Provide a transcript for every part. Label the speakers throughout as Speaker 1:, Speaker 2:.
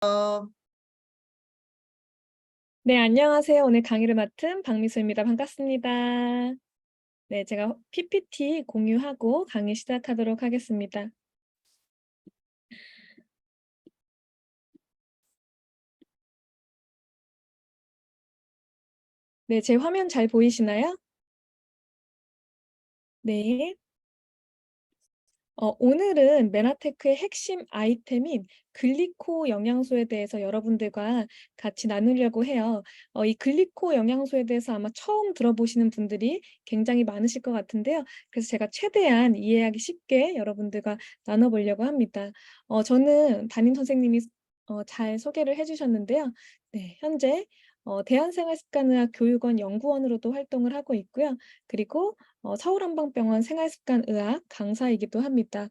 Speaker 1: 어,
Speaker 2: 네, 안녕하세요. 오늘 강의를 맡은 박미수입니다. 반갑습니다. 네, 제가 PPT 공유하고 강의 시작하도록 하겠습니다. 네, 제 화면 잘 보이시나요? 네. 오늘은 메나테크의 핵심 아이템인 글리코 영양소에 대해서 여러분들과 같이 나누려고 해요. 이 글리코 영양소에 대해서 아마 처음 들어보시는 분들이 굉장히 많으실 것 같은데요. 그래서 제가 최대한 이해하기 쉽게 여러분들과 나눠보려고 합니다. 저는 담임 선생님이 잘 소개를 해주셨는데요. 네, 현재 대한생활습관의학 교육원 연구원으로도 활동을 하고 있고요. 그리고 서울한방병원 생활습관의학 강사이기도 합니다.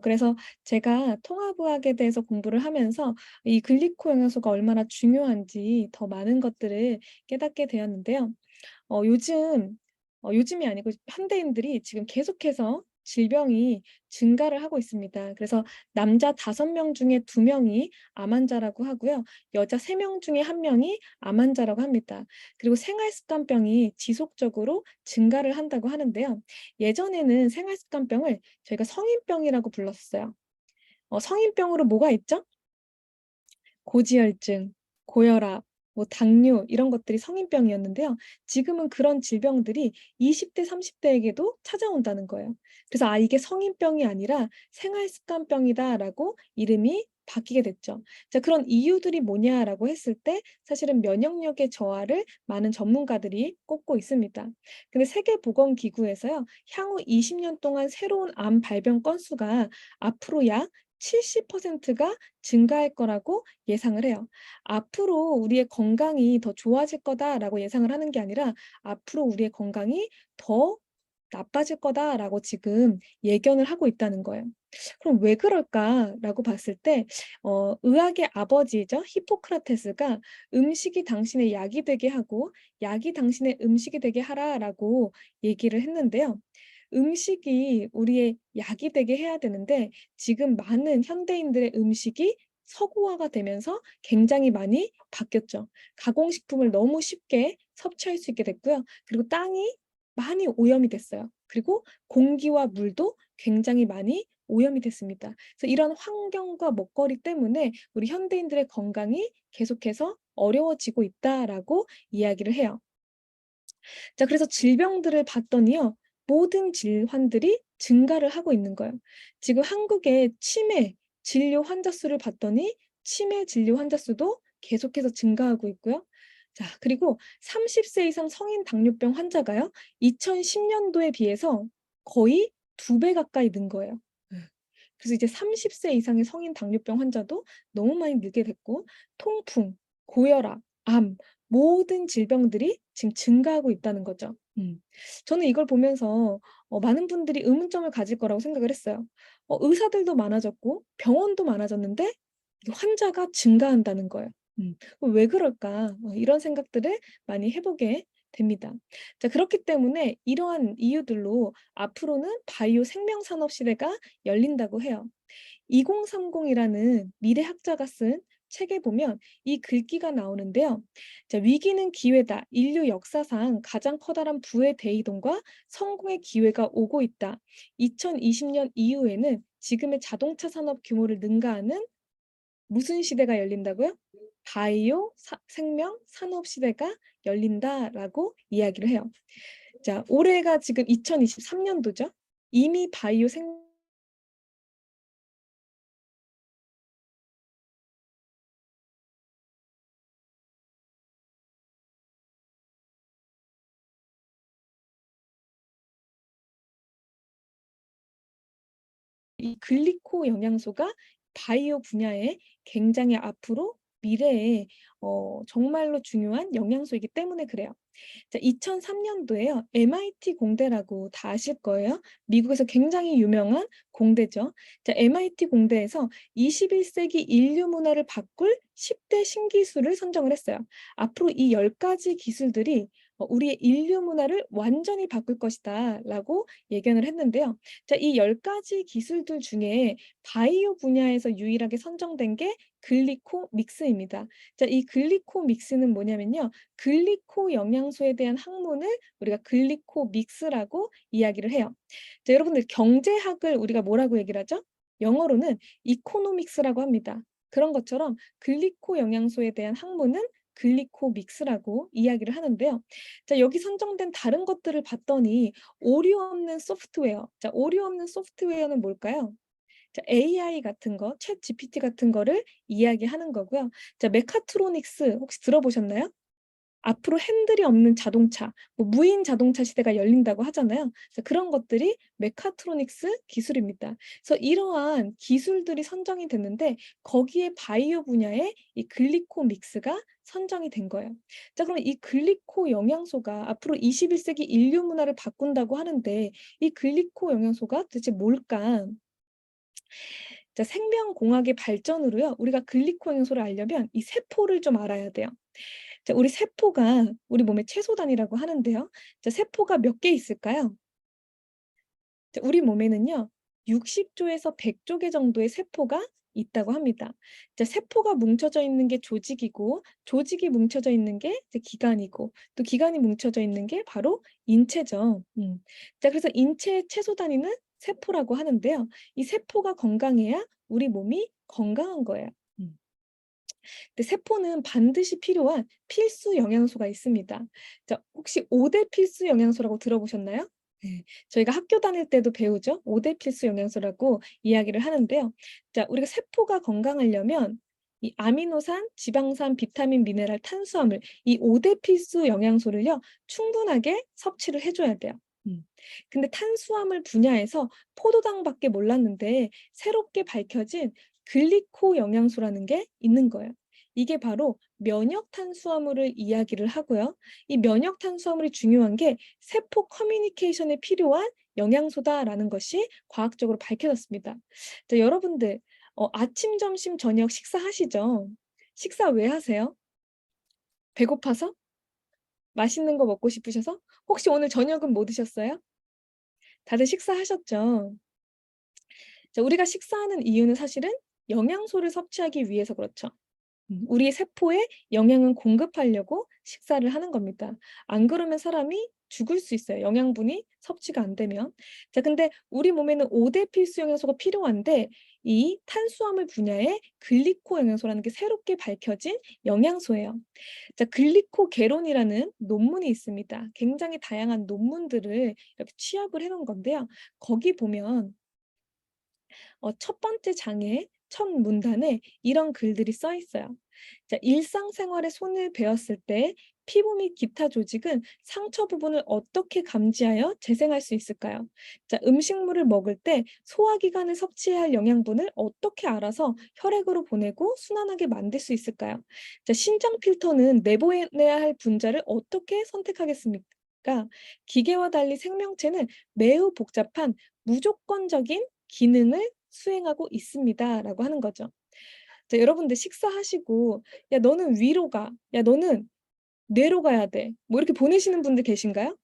Speaker 2: 그래서 제가 통합의학에 대해서 공부를 하면서 이 글리코 영양소가 얼마나 중요한지 더 많은 것들을 깨닫게 되었는데요. 요즘 요즘이 아니고 현대인들이 지금 계속해서 질병이 증가를 하고 있습니다. 그래서 남자 5명 중에 2명이 암 환자라고 하고요. 여자 3명 중에 1명이 암 환자라고 합니다. 그리고 생활습관병이 지속적으로 증가를 한다고 하는데요. 예전에는 생활습관병을 저희가 성인병이라고 불렀어요. 성인병으로 뭐가 있죠? 고지혈증, 고혈압, 뭐 당뇨 이런 것들이 성인병이었는데요. 지금은 그런 질병들이 20대, 30대에게도 찾아온다는 거예요. 그래서 이게 성인병이 아니라 생활습관병이다라고 이름이 바뀌게 됐죠. 자, 그런 이유들이 뭐냐라고 했을 때 사실은 면역력의 저하를 많은 전문가들이 꼽고 있습니다. 근데 세계보건기구에서요. 향후 20년 동안 새로운 암 발병 건수가 앞으로 약 70%가 증가할 거라고 예상을 해요. 앞으로 우리의 건강이 더 좋아질 거다라고 예상을 하는 게 아니라 앞으로 우리의 건강이 더 나빠질 거다라고 지금 예견을 하고 있다는 거예요. 그럼 왜 그럴까라고 봤을 때 의학의 아버지죠. 히포크라테스가 "음식이 당신의 약이 되게 하고 약이 당신의 음식이 되게 하라."라고 얘기를 했는데요. 음식이 우리의 약이 되게 해야 되는데 지금 많은 현대인들의 음식이 서구화가 되면서 굉장히 많이 바뀌었죠. 가공식품을 너무 쉽게 섭취할 수 있게 됐고요. 그리고 땅이 많이 오염이 됐어요. 그리고 공기와 물도 굉장히 많이 오염이 됐습니다. 그래서 이런 환경과 먹거리 때문에 우리 현대인들의 건강이 계속해서 어려워지고 있다라고 이야기를 해요. 자, 그래서 질병들을 봤더니요. 모든 질환들이 증가를 하고 있는 거예요. 지금 한국의 치매 진료 환자 수를 봤더니 치매 진료 환자 수도 계속해서 증가하고 있고요. 자, 그리고 30세 이상 성인 당뇨병 환자가요. 2010년도에 비해서 거의 2배 가까이 는 거예요. 예. 그래서 이제 30세 이상의 성인 당뇨병 환자도 너무 많이 늘게 됐고 통풍, 고혈압, 암 모든 질병들이 지금 증가하고 있다는 거죠. 저는 이걸 보면서 많은 분들이 의문점을 가질 거라고 생각을 했어요. 의사들도 많아졌고 병원도 많아졌는데 이 환자가 증가한다는 거예요. '왜 그럴까?' 이런 생각들을 많이 해 보게 됩니다. 자, 그렇기 때문에 이러한 이유들로 앞으로는 바이오 생명 산업 시대가 열린다고 해요. 2030이라는 미래학자가 쓴 책에 보면 이 글귀가 나오는데요. 자, "위기는 기회다. 인류 역사상 가장 커다란 부의 대이동과 성공의 기회가 오고 있다. 2020년 이후에는 지금의 자동차 산업 규모를 능가하는" 무슨 시대가 열린다고요? "바이오 생명 산업 시대가 열린다."라고 이야기를 해요. 자, 올해가 지금 2023년도죠. 이미 바이오 생 이 글리코 영양소가 바이오 분야에 굉장히 앞으로 미래에 정말로 중요한 영양소이기 때문에 그래요. 자, 2003년도에요. MIT 공대라고 다 아실 거예요. 미국에서 굉장히 유명한 공대죠. 자, MIT 공대에서 21세기 인류 문화를 바꿀 10대 신기술을 선정을 했어요. 앞으로 이 10가지 기술들이 우리의 인류 문화를 완전히 바꿀 것이다라고 예견을 했는데요. 자, 이 10 가지 기술들 중에 바이오 분야에서 유일하게 선정된 게 글리코 믹스입니다. 자, 이 글리코 믹스는 뭐냐면요. 글리코 영양소에 대한 학문을 우리가 글리코 믹스라고 이야기를 해요. 자, 여러분들 경제학을 우리가 뭐라고 얘기를 하죠? 영어로는 이코노믹스라고 합니다. 그런 것처럼 글리코 영양소에 대한 학문은 글리코 믹스라고 이야기를 하는데요. 자, 여기 선정된 다른 것들을 봤더니 오류 없는 소프트웨어. 자, 오류 없는 소프트웨어는 뭘까요? 자, AI 같은 거, 챗GPT 같은 거를 이야기하는 거고요. 자, 메카트로닉스 혹시 들어보셨나요? 앞으로 핸들이 없는 자동차, 뭐 무인 자동차 시대가 열린다고 하잖아요. 그래서 그런 것들이 메카트로닉스 기술입니다. 그래서 이러한 기술들이 선정이 됐는데 거기에 바이오 분야에 이 글리코 믹스가 선정이 된 거예요. 자, 그럼 이 글리코 영양소가 앞으로 21 세기 인류 문화를 바꾼다고 하는데 이 글리코 영양소가 도대체 뭘까? 자, 생명공학의 발전으로요. 우리가 글리코 영양소를 알려면 이 세포를 좀 알아야 돼요. 자, 우리 세포가 우리 몸의 채소 단위라고 하는데요. 자, 세포가 몇 개 있을까요? 자, 우리 몸에는요. 60 조에서 100조 개 정도의 세포가 있다고 합니다. 자, 세포가 뭉쳐져 있는 게 조직이고 조직이 뭉쳐져 있는 게 이제 기관이고 또 기관이 뭉쳐져 있는 게 바로 인체죠. 자, 그래서 인체의 채소 단위는 세포라고 하는데요. 이 세포가 건강해야 우리 몸이 건강한 거예요. 음. 근데 세포는 반드시 필요한 필수 영양소가 있습니다. 자, 혹시 5대 필수 영양소라고 들어보셨나요? 네. 저희가 학교 다닐 때도 배우죠. 5대 필수 영양소라고 이야기를 하는데요. 자, 우리가 세포가 건강하려면 이 아미노산, 지방산, 비타민, 미네랄, 탄수화물 이 5대 필수 영양소를요. 충분하게 섭취를 해 줘야 돼요. 근데 탄수화물 분야에서 포도당밖에 몰랐는데 새롭게 밝혀진 글리코 영양소라는 게 있는 거예요. 이게 바로 면역 탄수화물을 이야기를 하고요. 이 면역 탄수화물이 중요한 게 세포 커뮤니케이션에 필요한 영양소다라는 것이 과학적으로 밝혀졌습니다. 자, 여러분들 아침, 점심, 저녁 식사하시죠? 식사 왜 하세요? 배고파서? 맛있는 거 먹고 싶으셔서? 혹시 오늘 저녁은 뭐 드셨어요? 다들 식사하셨죠? 자, 우리가 식사하는 이유는 사실은 영양소를 섭취하기 위해서 그렇죠. 우리 세포에 영양을 공급하려고 식사를 하는 겁니다. 안 그러면 사람이 죽을 수 있어요, 영양분이 섭취가 안 되면. 자, 근데 우리 몸에는 5대 필수 영양소가 필요한데 이 탄수화물 분야에 글리코 영양소라는 게 새롭게 밝혀진 영양소예요. 자, 글리코게론이라는 논문이 있습니다. 굉장히 다양한 논문들을 이렇게 취합을 해 놓은 건데요. 거기 보면 첫 번째 장의 첫 문단에 이런 글들이 써 있어요. 자, 일상생활에 손을 베었을 때 피부 및 기타 조직은 상처 부분을 어떻게 감지하여 재생할 수 있을까요? 자, 음식물을 먹을 때 소화기관에 섭취해야 할 영양분을 어떻게 알아서 혈액으로 보내고 순환하게 만들 수 있을까요? 자, 신장 필터는 내보내야 할 분자를 어떻게 선택하겠습니까? 기계와 달리 생명체는 매우 복잡한 무조건적인 기능을 수행하고 있습니다라고 하는 거죠. 자, 여러분들 식사하시고 "야 너는 위로 가. 야 너는 뇌로 가야 돼." 뭐 이렇게 보내시는 분들 계신가요?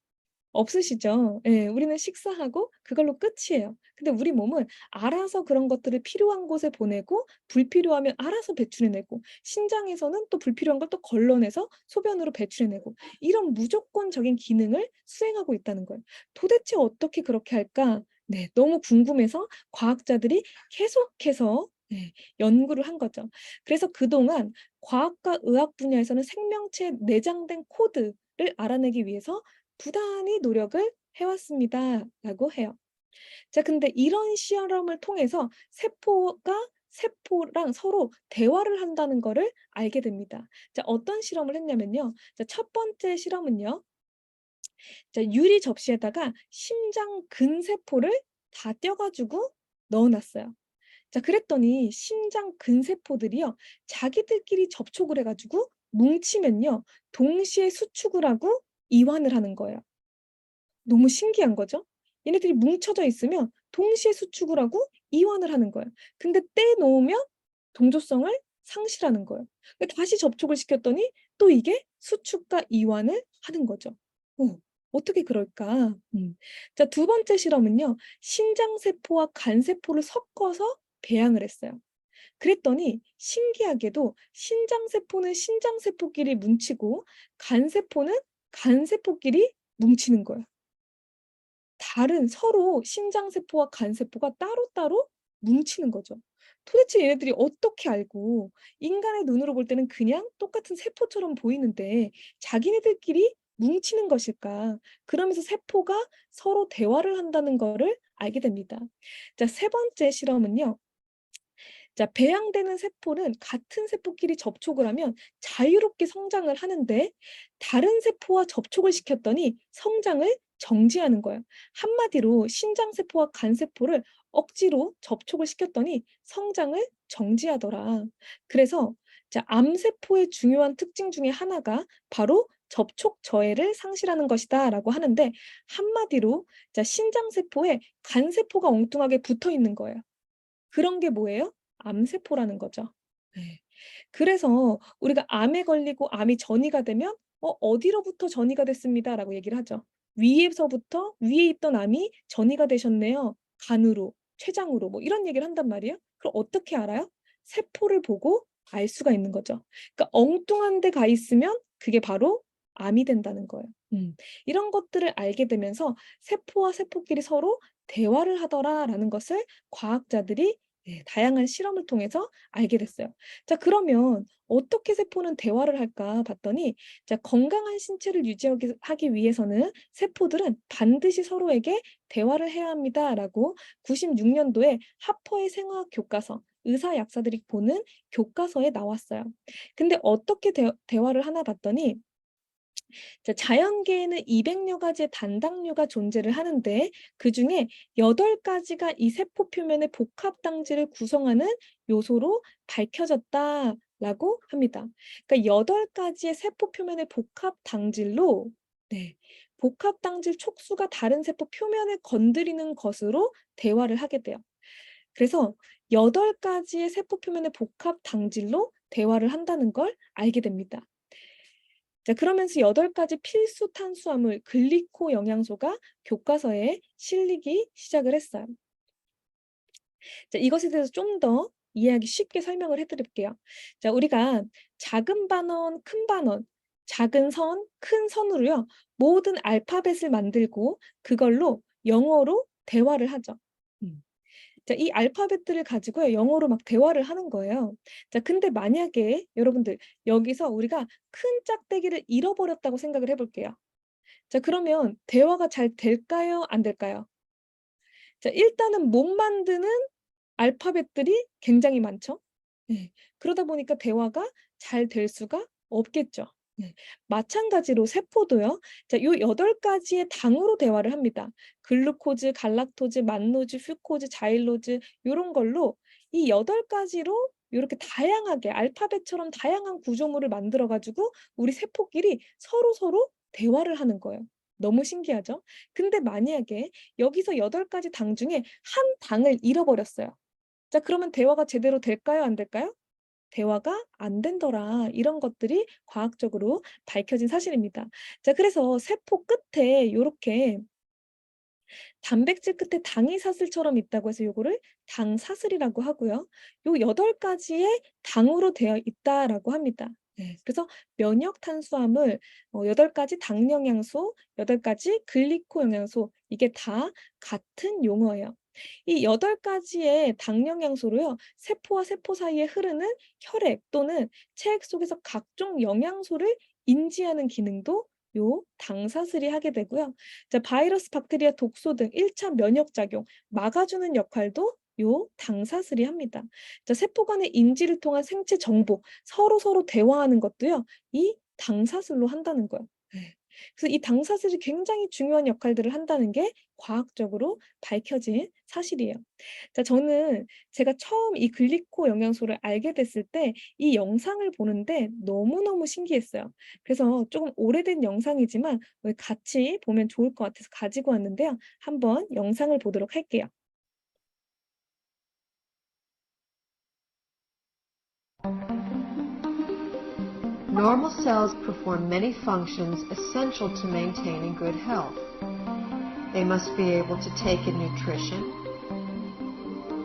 Speaker 2: 없으시죠? 예. 우리는 식사하고 그걸로 끝이에요. 근데 우리 몸은 알아서 그런 것들을 필요한 곳에 보내고 불필요하면 알아서 배출해 내고 신장에서는 또 불필요한 걸 또 걸러내서 소변으로 배출해 내고 이런 무조건적인 기능을 수행하고 있다는 거예요. 도대체 어떻게 그렇게 할까? 네. 너무 궁금해서 과학자들이 계속해서 네 연구를 한 거죠. 그래서 그동안 과학과 의학 분야에서는 생명체에 내장된 코드를 알아내기 위해서 부단히 노력을 해 왔습니다라고 해요. 자, 근데 이런 실험을 통해서 세포가 세포랑 서로 대화를 한다는 거를 알게 됩니다. 자, 어떤 실험을 했냐면요. 자, 첫 번째 실험은요. 자, 유리 접시에다가 심장 근세포를 다 떼어 가지고 넣어 놨어요. 자, 그랬더니 심장 근세포들이요. 자기들끼리 접촉을 해 가지고 뭉치면요. 동시에 수축을 하고 이완을 하는 거예요. 너무 신기한 거죠. 얘네들이 뭉쳐져 있으면 동시에 수축을 하고 이완을 하는 거예요. 근데 떼놓으면 동조성을 상실하는 거예요. 다시 접촉을 시켰더니 또 이게 수축과 이완을 하는 거죠. 어 어떻게 그럴까? 자, 두 번째 실험은요. 신장세포와 간세포를 섞어서 배양을 했어요. 그랬더니 신기하게도 신장세포는 신장세포끼리 뭉치고 간세포는 간세포끼리 뭉치는 거예요. 다른 서로 신장세포와 간세포가 따로따로 뭉치는 거죠. 도대체 얘네들이 어떻게 알고 인간의 눈으로 볼 때는 그냥 똑같은 세포처럼 보이는데 자기네들끼리 뭉치는 것일까? 그러면서 세포가 서로 대화를 한다는 거를 알게 됩니다. 자, 세 번째 실험은요. 자, 배양되는 세포는 같은 세포끼리 접촉을 하면 자유롭게 성장을 하는데 다른 세포와 접촉을 시켰더니 성장을 정지하는 거예요. 한마디로 신장세포와 간세포를 억지로 접촉을 시켰더니 성장을 정지하더라. 그래서 자, 암세포의 중요한 특징 중에 하나가 바로 접촉 저해를 상실하는 것이다라고 하는데 한마디로 자, 신장세포에 간세포가 엉뚱하게 붙어 있는 거예요. 그런 게 뭐예요? 암세포라는 거죠. 네. 그래서 우리가 암에 걸리고 암이 전이가 되면 어디로부터 전이가 됐습니다라고 얘기를 하죠. 위에서부터 위에 있던 암이 전이가 되셨네요. 간으로, 췌장으로 뭐 이런 얘기를 한단 말이에요. 그럼 어떻게 알아요? 세포를 보고 알 수가 있는 거죠. 그러니까 엉뚱한 데 가 있으면 그게 바로 암이 된다는 거예요. 이런 것들을 알게 되면서 '세포와 세포끼리 서로 대화를 하더라.'라는 것을 과학자들이 다양한 실험을 통해서 알게 됐어요. 자, 그러면 어떻게 세포는 대화를 할까 봤더니 자, 건강한 신체를 유지하기 하기 위해서는 세포들은 반드시 서로에게 대화를 해야 합니다라고 96 년도에 하퍼의 생화학 교과서 의사 약사들이 보는 교과서에 나왔어요. 근데 어떻게 대화를 하나 봤더니 자, 자연계에는 200여 가지의 단당류가 존재를 하는데 그중에 8가지가 이 세포 표면의 복합 당질을 구성하는 요소로 밝혀졌다라고 합니다. 그러니까 8가지의 세포 표면의 복합 당질로 네. 복합 당질 촉수가 다른 세포 표면을 건드리는 것으로 대화를 하게 돼요. 그래서 8가지의 세포 표면의 복합 당질로 대화를 한다는 걸 알게 됩니다. 자, 그러면서 8가지 필수 탄수화물 글리코 영양소가 교과서에 실리기 시작을 했어요. 자, 이것에 대해서 좀 더 이해하기 쉽게 설명을 해 드릴게요. 자, 우리가 작은 반원, 큰 반원, 작은 선, 큰 선으로요. 모든 알파벳을 만들고 그걸로 영어로 대화를 하죠. 음. 자, 이 알파벳들을 가지고요. 영어로 막 대화를 하는 거예요. 자, 근데 만약에 여러분들 여기서 우리가 큰 짝대기를 잃어버렸다고 생각을 해 볼게요. 자, 그러면 대화가 잘 될까요? 안 될까요? 자, 일단은 못 만드는 알파벳들이 굉장히 많죠. 네. 그러다 보니까 대화가 잘 될 수가 없겠죠. 네. 마찬가지로 세포도요. 자, 요 8가지의 당으로 대화를 합니다. 글루코즈, 갈락토즈, 만노즈, 퓨코즈, 자일로즈 요런 걸로 이 8가지로 요렇게 다양하게 알파벳처럼 다양한 구조물을 만들어 가지고 우리 세포끼리 서로서로 대화를 하는 거예요. 너무 신기하죠? 근데 만약에 여기서 8가지 당 중에 한 당을 잃어버렸어요. 자, 그러면 대화가 제대로 될까요? 안 될까요? 대화가 안 된더라. 이런 것들이 과학적으로 밝혀진 사실입니다. 자, 그래서 세포 끝에 요렇게 단백질 끝에 당이사슬처럼 있다고 해서 요거를 당사슬이라고 하고요. 요 8가지의 당으로 되어 있다라고 합니다. 네. 그래서 면역 탄수화물 8가지 당 영양소, 8가지 글리코 영양소 이게 다 같은 용어예요. 이 8가지의 당 영양소로요. 세포와 세포 사이에 흐르는 혈액 또는 체액 속에서 각종 영양소를 인지하는 기능도 요 당사슬이 하게 되고요. 자, 바이러스, 박테리아, 독소 등 1차 면역 작용 막아주는 역할도 요 당사슬이 합니다. 자, 세포 간의 인지를 통한 생체 정보 서로서로 대화하는 것도요. 이 당사슬로 한다는 거예요. 네. 그래서 이 당사슬이 굉장히 중요한 역할들을 한다는 게 과학적으로 밝혀진 사실이에요. 자, 저는 제가 처음 이 글리코 영양소를 알게 됐을 때 이 영상을 보는데 너무너무 신기했어요. 그래서 조금 오래된 영상이지만 같이 보면 좋을 것 같아서 가지고 왔는데요. 한번 영상을 보도록 할게요.
Speaker 1: Normal cells perform many functions essential to maintaining good health. They must be able to take in nutrition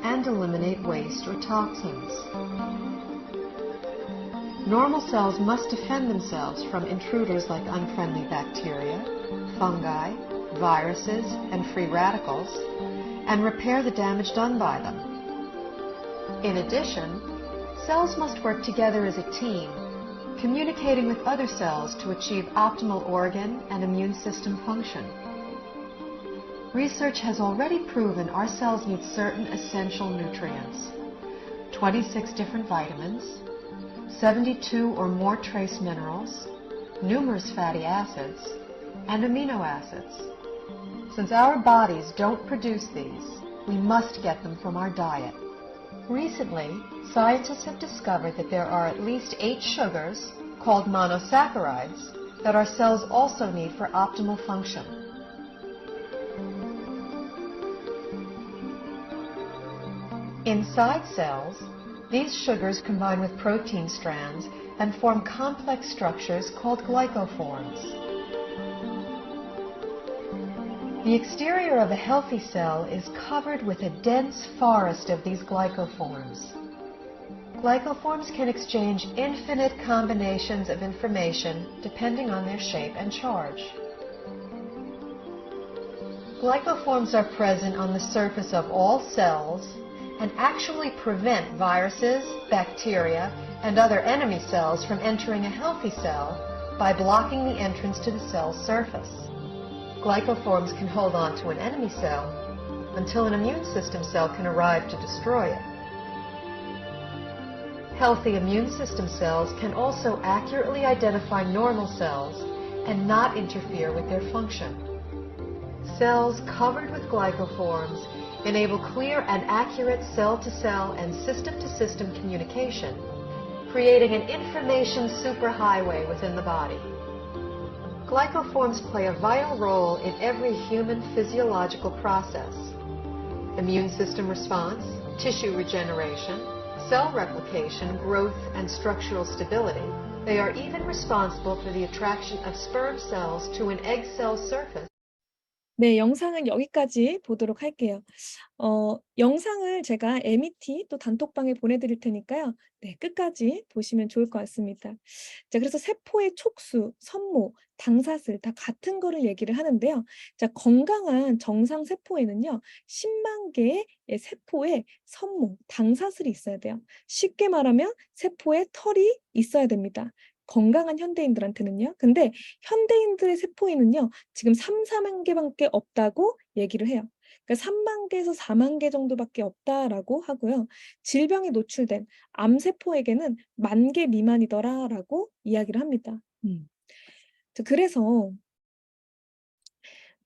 Speaker 1: and eliminate waste or toxins. Normal cells must defend themselves from intruders like unfriendly bacteria, fungi, viruses, and free radicals, and repair the damage done by them. In addition, cells must work together as a team, communicating with other cells to achieve optimal organ and immune system function. Research has already proven our cells need certain essential nutrients, 26 different vitamins, 72 or more trace minerals, numerous fatty acids, and amino acids. Since our bodies don't produce these, we must get them from our diet. Recently, scientists have discovered that there are at least 8 sugars, called monosaccharides, that our cells also need for optimal function. Inside cells, these sugars combine with protein strands and form complex structures called glycoforms. The exterior of a healthy cell is covered with a dense forest of these glycoforms. Glycoforms can exchange infinite combinations of information depending on their shape and charge. Glycoforms are present on the surface of all cells and actually prevent viruses, bacteria, and other enemy cells from entering a healthy cell by blocking the entrance to the cell's surface. Glycoforms can hold on to an enemy cell until an immune system cell can arrive to destroy it. Healthy immune system cells can also accurately identify normal cells and not interfere with their function. Cells covered with glycoforms enable clear and accurate cell-to-cell and system-to-system communication, creating an information superhighway within the body. Glycoforms play a vital role in every human physiological process: immune system response, tissue regeneration, cell replication, growth, and structural stability. They are even responsible for the attraction of sperm cells to an egg cell surface.
Speaker 2: 네, 영상은 여기까지 보도록 할게요. 영상을 제가 MET 또 단톡방에 보내드릴 테니까요. 네, 끝까지 보시면 좋을 것 같습니다. 자, 그래서 세포의 촉수, 선모, 당사슬 다 같은 거를 얘기를 하는데요. 자, 건강한 정상 세포에는요, 10만 개의 세포의 선모, 당사슬이 있어야 돼요. 쉽게 말하면 세포에 털이 있어야 됩니다. 건강한 현대인들한테는요. 근데 현대인들의 세포에는요, 지금 3, 4만 개밖에 없다고 얘기를 해요. 그러니까 3만 개에서 4만 개 정도밖에 없다라고 하고요. 질병에 노출된 암세포에게는 1만 개 미만이더라라고 이야기를 합니다. 그래서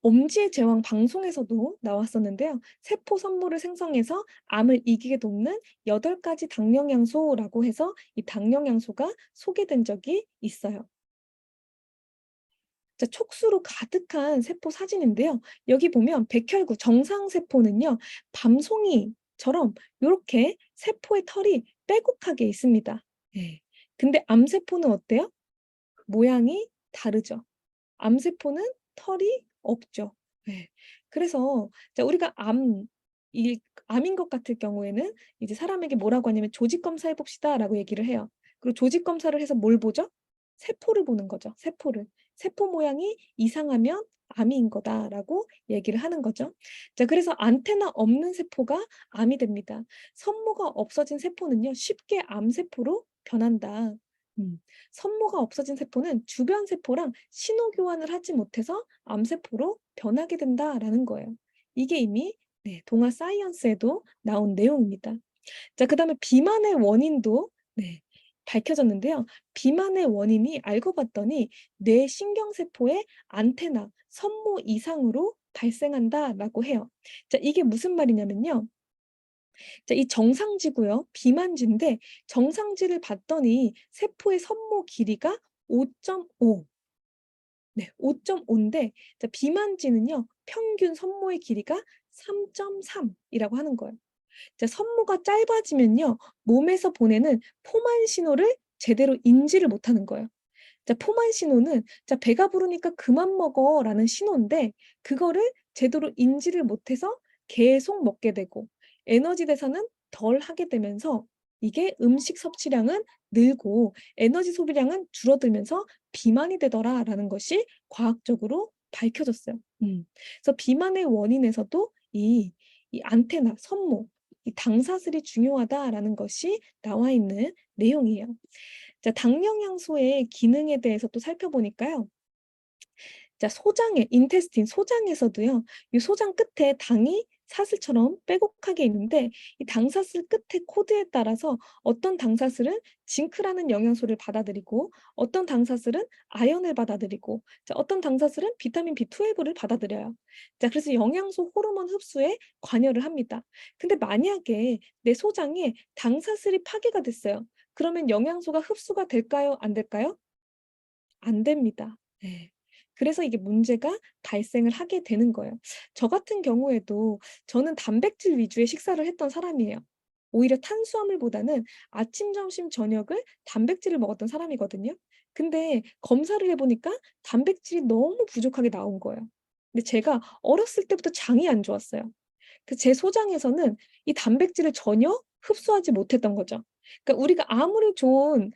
Speaker 2: 엄지의 제왕 방송에서도 나왔었는데요. 세포 선모를 생성해서 암을 이기게 돕는 8가지 당영양소라고 해서 이 당영양소가 소개된 적이 있어요. 자, 촉수로 가득한 세포 사진인데요. 여기 보면 백혈구 정상 세포는요, 밤송이처럼 이렇게 세포의 털이 빼곡하게 있습니다. 예. 근데 암세포는 어때요? 모양이 다르죠. 암세포는 털이 없죠. 예. 그래서 자, 우리가 암인 것 같을 경우에는 이제 사람에게 뭐라고 하냐면 조직 검사해 봅시다라고 얘기를 해요. 그리고 조직 검사를 해서 뭘 보죠? 세포를 보는 거죠. 세포를. 세포 모양이 이상하면 암인 거다라고 얘기를 하는 거죠. 자, 그래서 안테나 없는 세포가 암이 됩니다. 선모가 없어진 세포는요, 쉽게 암세포로 변한다. 선모가 없어진 세포는 주변 세포랑 신호 교환을 하지 못해서 암세포로 변하게 된다라는 거예요. 이게 이미 네, 동아 사이언스에도 나온 내용입니다. 자, 그다음에 비만의 원인도 네, 밝혀졌는데요. 비만의 원인이 알고 봤더니 뇌 신경세포의 안테나, 선모 이상으로 발생한다라고 해요. 자, 이게 무슨 말이냐면요. 자, 이 정상지고요. 비만지인데 정상지를 봤더니 세포의 선모 길이가 5.5. 네, 5.5인데 자, 비만지는요. 평균 선모의 길이가 3.3이라고 하는 거예요. 자, 선모가 짧아지면요. 몸에서 보내는 포만 신호를 제대로 인지를 못하는 거예요. 자, 포만 신호는 자, 배가 부르니까 그만 먹어라는 신호인데 그거를 제대로 인지를 못해서 계속 먹게 되고 에너지 대사는 덜 하게 되면서 이게 음식 섭취량은 늘고 에너지 소비량은 줄어들면서 비만이 되더라라는 것이 과학적으로 밝혀졌어요. 그래서 비만의 원인에서도 이 안테나, 선모, 이 당사슬이 중요하다라는 것이 나와 있는 내용이에요. 자, 당 영양소의 기능에 대해서 또 살펴보니까요. 자, 소장에 인테스틴 소장에서도요. 이 소장 끝에 당이 사슬처럼 빼곡하게 있는데 이 당사슬 끝의 코드에 따라서 어떤 당사슬은 징크라는 영양소를 받아들이고 어떤 당사슬은 아연을 받아들이고 자, 어떤 당사슬은 비타민 B12를 받아들여요. 자, 그래서 영양소 호르몬 흡수에 관여를 합니다. 근데 만약에 내 소장에 당사슬이 파괴가 됐어요. 그러면 영양소가 흡수가 될까요? 안 될까요? 안 됩니다. 네. 그래서 이게 문제가 발생을 하게 되는 거예요. 저 같은 경우에도 저는 단백질 위주의 식사를 했던 사람이에요. 오히려 탄수화물보다는 아침, 점심, 저녁을 단백질을 먹었던 사람이거든요. 근데 검사를 해 보니까 단백질이 너무 부족하게 나온 거예요. 근데 제가 어렸을 때부터 장이 안 좋았어요. 그 제 소장에서는 이 단백질을 전혀 흡수하지 못했던 거죠. 그러니까 우리가 아무리 좋은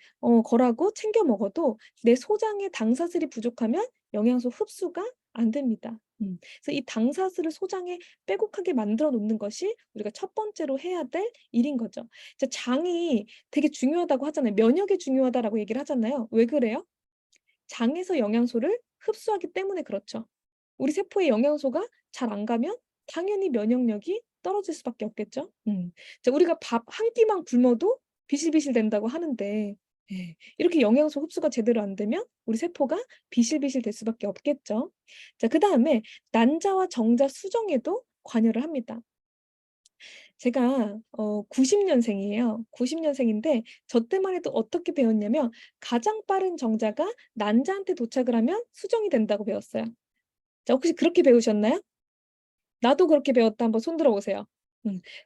Speaker 2: 거라고 챙겨 먹어도 내 소장에 당사슬이 부족하면 영양소 흡수가 안 됩니다. 그래서 이 당사슬을 소장에 빼곡하게 만들어 놓는 것이 우리가 첫 번째로 해야 될 일인 거죠. 이제 장이 되게 중요하다고 하잖아요. 면역이 중요하다라고 얘기를 하잖아요. 왜 그래요? 장에서 영양소를 흡수하기 때문에 그렇죠. 우리 세포에 영양소가 잘 안 가면 당연히 면역력이 떨어질 수밖에 없겠죠. 자, 우리가 밥 한 끼만 굶어도 비실비실 된다고 하는데 예, 이렇게 영양소 흡수가 제대로 안 되면 우리 세포가 비실비실 될 수밖에 없겠죠. 자, 그다음에 난자와 정자 수정에도 관여를 합니다. 제가 90 년생이에요. 90 년생인데 저 때만 해도 어떻게 배웠냐면 가장 빠른 정자가 난자한테 도착을 하면 수정이 된다고 배웠어요. 자, 혹시 그렇게 배우셨나요? 나도 그렇게 배웠다. 한번 손 들어 보세요.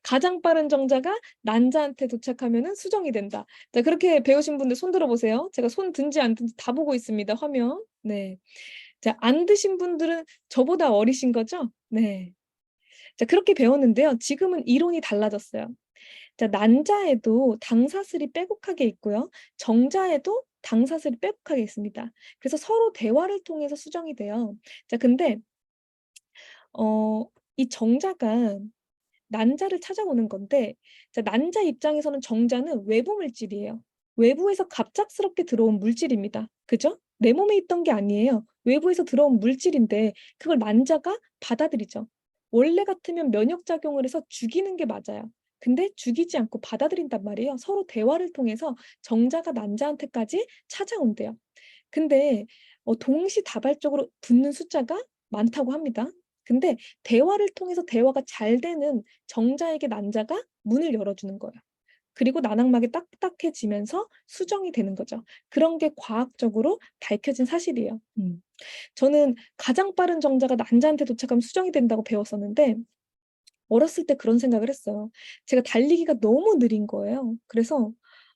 Speaker 2: 가장 빠른 정자가 난자한테 도착하면은 수정이 된다. 자, 그렇게 배우신 분들 손 들어 보세요. 제가 손 든지 안 든지 다 보고 있습니다, 화면. 네. 자, 안 드신 분들은 저보다 어리신 거죠? 네. 자, 그렇게 배웠는데요. 지금은 이론이 달라졌어요. 자, 난자에도 당사슬이 빼곡하게 있고요. 정자에도 당사슬이 빼곡하게 있습니다. 그래서 서로 대화를 통해서 수정이 돼요. 자, 근데 어 이 정자가 난자를 찾아오는 건데 자, 난자 입장에서는 정자는 외부 물질이에요. 외부에서 갑작스럽게 들어온 물질입니다. 그죠? 내 몸에 있던 게 아니에요. 외부에서 들어온 물질인데 그걸 난자가 받아들이죠. 원래 같으면 면역 작용을 해서 죽이는 게 맞아요. 근데 죽이지 않고 받아들인단 말이에요. 서로 대화를 통해서 정자가 난자한테까지 찾아온대요. 근데 동시다발적으로 붙는 숫자가 많다고 합니다. 근데 대화를 통해서 대화가 잘 되는 정자에게 난자가 문을 열어주는 거예요. 그리고 나낙막이 딱딱해지면서 수정이 되는 거죠. 그런 게 과학적으로 밝혀진 사실이에요. 저는 가장 빠른 정자가 난자한테 도착하면 수정이 된다고 배웠었는데 어렸을 때 그런 생각을 했어요. 제가 달리기가 너무 느린 거예요. 그래서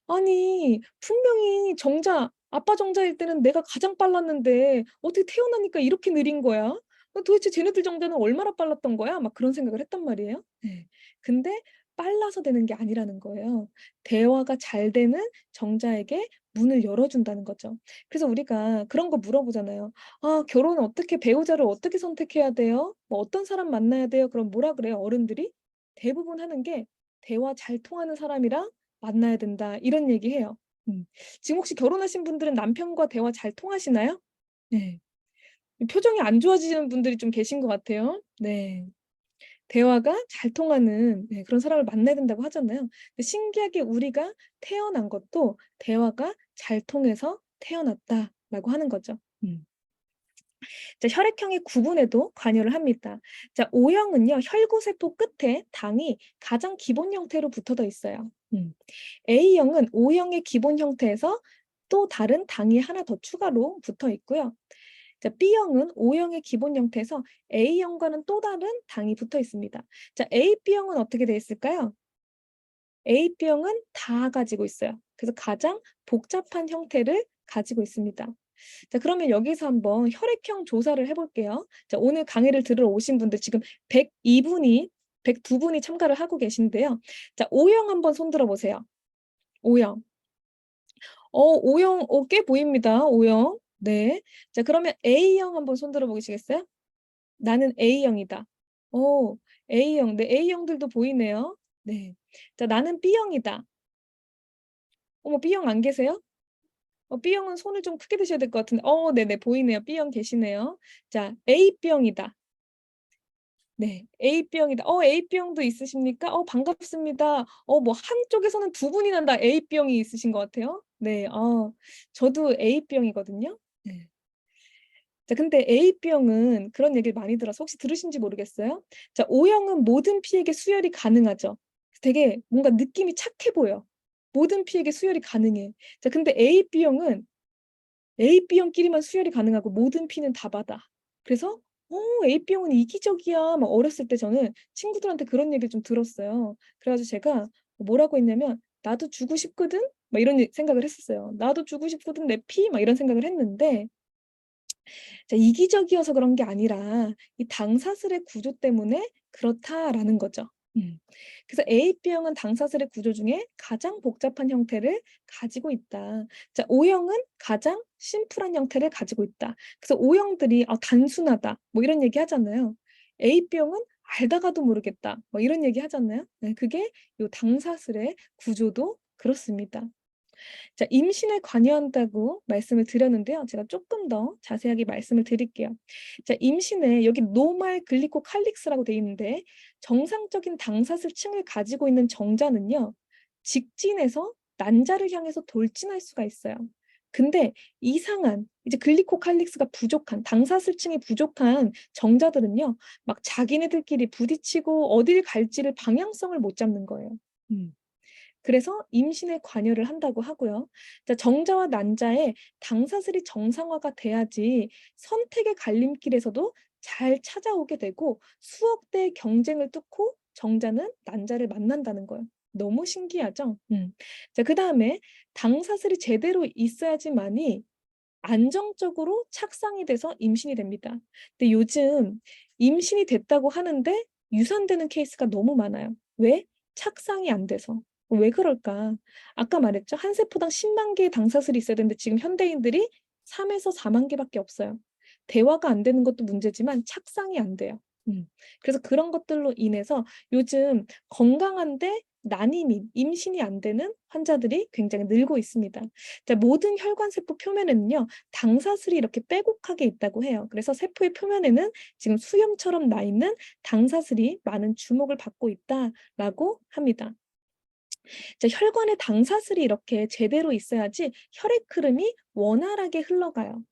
Speaker 2: 아니 분명히 정자 아빠 정자일 때는 내가 가장 빨랐는데 어떻게 태어나니까 이렇게 느린 거야? 도대체 쟤네들 정자는 얼마나 빨랐던 거야? 막 그런 생각을 했단 말이에요. 네. 근데 빨라서 되는 게 아니라는 거예요. 대화가 잘 되는 정자에게 문을 열어준다는 거죠. 그래서 우리가 그런 거 물어보잖아요. "아 결혼은 어떻게 배우자를 어떻게 선택해야 돼요? 뭐 어떤 사람 만나야 돼요?" 그럼 뭐라 그래요 어른들이? 대부분 하는 게 "대화 잘 통하는 사람이랑 만나야 된다." 이런 얘기해요. 지금 혹시 결혼하신 분들은 남편과 대화 잘 통하시나요? 네. 표정이 안 좋아지시는 분들이 좀 계신 것 같아요. 네. 대화가 잘 통하는 네 그런 사람을 만나야 된다고 하잖아요. 근데 신기하게 우리가 태어난 것도 "대화가 잘 통해서 태어났다."라고 하는 거죠. 자, 혈액형의 구분에도 관여를 합니다. 자, O형은요, 혈구세포 끝에 당이 가장 기본 형태로 붙어져 있어요. A형은 O형의 기본 형태에서 또 다른 당이 하나 더 추가로 붙어 있고요. 자, B형은 O형의 기본 형태에서 A형과는 또 다른 당이 붙어 있습니다. 자, A, B형은 어떻게 되어 있을까요? A병은 다 가지고 있어요. 그래서 가장 복잡한 형태를 가지고 있습니다. 자, 그러면 여기서 한번 혈액형 조사를 해볼게요. 자, 오늘 강의를 들으러 오신 분들 지금 102분이, 102분이 참가를 하고 계신데요. 자, O형 한번 손 들어보세요. O형. O형, 꽤 보입니다. O형. 네. 자, 그러면 A형 한번 손 들어보시겠어요? 나는 A형이다. 오, A형. 네, A형들도 보이네요. 네. 자, 나는 B형이다. 어머, B형 안 계세요? B형은 손을 좀 크게 드셔야 될 것 같은데. 네네, 보이네요. B형 계시네요. 자, A병이다. 네, A병이다. A병도 있으십니까? 반갑습니다. 뭐 한쪽에서는 두 분이나 다 A병이 있으신 것 같아요. 네, 저도 A병이거든요. 네. 자, 근데 A병은 그런 얘기를 많이 들어서 혹시 들으신지 모르겠어요? 자, O형은 모든 피에게 수혈이 가능하죠. 되게 뭔가 느낌이 착해 보여. 모든 피에게 수혈이 가능해. 자, 근데 A병끼리만 수혈이 가능하고 모든 피는 다 받아. 그래서 A병은 이기적이야. 막 어렸을 때 저는 친구들한테 그런 얘기를 좀 들었어요. 그래가지고 제가 뭐라고 했냐면 나도 주고 싶거든? 막 이런 생각을 했었어요. 나도 주고 싶거든 내 피? 막 이런 생각을 했는데 자, 이기적이어서 그런 게 아니라 이 당사슬의 구조 때문에 그렇다라는 거죠. 그래서 A병은 당사슬의 구조 중에 가장 복잡한 형태를 가지고 있다. 자, O형은 가장 심플한 형태를 가지고 있다. 그래서 O형들이 단순하다. 뭐 이런 얘기 하잖아요. A병은 알다가도 모르겠다. 뭐 이런 얘기 하잖아요. 네, 그게 이 당사슬의 구조도 그렇습니다. 자, 임신에 관여한다고 말씀을 드렸는데요. 제가 조금 더 자세하게 말씀을 드릴게요. 자, 임신에 여기 노말 글리코칼릭스라고 돼 있는데 정상적인 당사슬층을 가지고 있는 정자는요. 직진해서 난자를 향해서 돌진할 수가 있어요. 근데 이상한 이제 글리코칼릭스가 부족한 당사슬층이 부족한 정자들은요. 막 자기네들끼리 부딪히고 어딜 갈지를 방향성을 못 잡는 거예요. 그래서 임신에 관여를 한다고 하고요. 자, 정자와 난자의 당사슬이 정상화가 돼야지 선택의 갈림길에서도 잘 찾아오게 되고 수억 대의 경쟁을 뚫고 정자는 난자를 만난다는 거예요. 너무 신기하죠? 자, 그 다음에 당사슬이 제대로 있어야지만이 안정적으로 착상이 돼서 임신이 됩니다. 근데 요즘 임신이 됐다고 하는데 유산되는 케이스가 너무 많아요. 왜? 착상이 안 돼서. 왜 그럴까? 아까 말했죠. 한 세포당 10만 개의 당사슬이 있어야 되는데 지금 현대인들이 3에서 4만 개밖에 없어요. 대화가 안 되는 것도 문제지만 착상이 안 돼요. 그래서 그런 것들로 인해서 요즘 건강한데 난임인, 임신이 안 되는 환자들이 굉장히 늘고 있습니다. 자, 모든 혈관세포 표면에는요, 당사슬이 이렇게 빼곡하게 있다고 해요. 그래서 세포의 표면에는 지금 수염처럼 나 있는 당사슬이 많은 주목을 받고 있다라고 합니다. 자, 혈관에 당사슬이 이렇게 제대로 있어야지 혈액 흐름이 원활하게 흘러가요.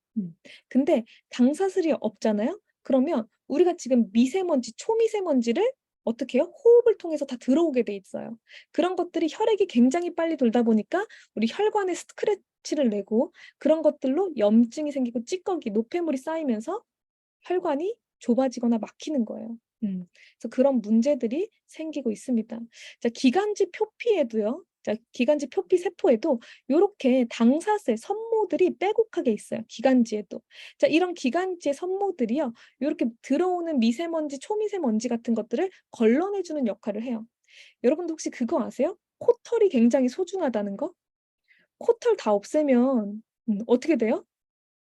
Speaker 2: 근데 당사슬이 없잖아요? 그러면 우리가 지금 미세먼지, 초미세먼지를 어떻게 해요? 호흡을 통해서 다 들어오게 돼 있어요. 그런 것들이 혈액이 굉장히 빨리 돌다 보니까 우리 혈관에 스크래치를 내고 그런 것들로 염증이 생기고 찌꺼기, 노폐물이 쌓이면서 혈관이 좁아지거나 막히는 거예요. 그래서 그런 문제들이 생기고 있습니다. 자, 기관지 표피에도요. 자, 기관지 표피 세포에도 이렇게 당사슬 선모들이 빼곡하게 있어요. 기관지에도. 자, 이런 기관지의 선모들이요. 이렇게 들어오는 미세먼지, 초미세먼지 같은 것들을 걸러내주는 역할을 해요. 여러분도 혹시 그거 아세요? 코털이 굉장히 소중하다는 거? 코털 다 없애면 어떻게 돼요?